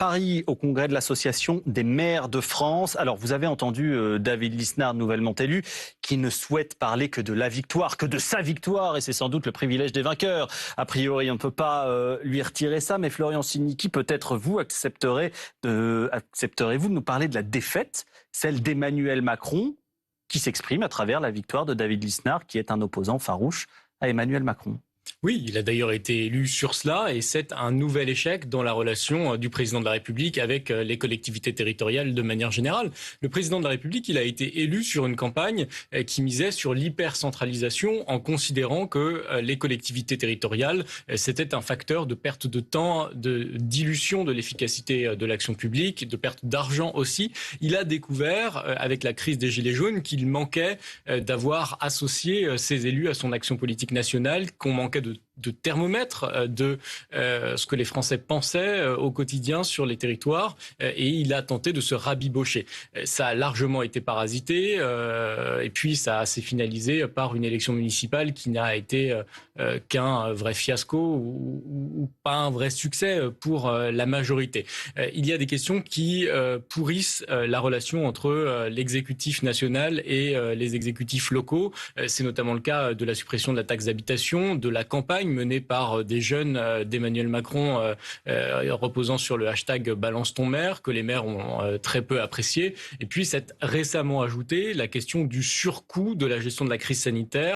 Paris au congrès de l'Association des maires de France. Alors, vous avez entendu David Lisnard, nouvellement élu, qui ne souhaite parler que de la victoire, que de sa victoire, et c'est sans doute le privilège des vainqueurs. A priori, on ne peut pas lui retirer ça, mais Florian Sinicki, peut-être vous accepterez-vous de nous parler de la défaite, celle d'Emmanuel Macron, qui s'exprime à travers la victoire de David Lisnard, qui est un opposant farouche à Emmanuel Macron. Oui, il a d'ailleurs été élu sur cela et c'est un nouvel échec dans la relation du président de la République avec les collectivités territoriales de manière générale. Le président de la République, il a été élu sur une campagne qui misait sur l'hypercentralisation en considérant que les collectivités territoriales, c'était un facteur de perte de temps, de dilution de l'efficacité de l'action publique, de perte d'argent aussi. Il a découvert avec la crise des Gilets jaunes qu'il manquait d'avoir associé ses élus à son action politique nationale, qu'on manquait de thermomètre de ce que les Français pensaient au quotidien sur les territoires et il a tenté de se rabibocher. Ça a largement été parasité et puis ça s'est finalisé par une élection municipale qui n'a été qu'un vrai fiasco ou pas un vrai succès pour la majorité. Il y a des questions qui pourrissent la relation entre l'exécutif national et les exécutifs locaux. C'est notamment le cas de la suppression de la taxe d'habitation, de la campagne menée par des jeunes d'Emmanuel Macron reposant sur le hashtag Balance ton maire, que les maires ont très peu apprécié. Et puis, s'est récemment ajoutée la question du surcoût de la gestion de la crise sanitaire.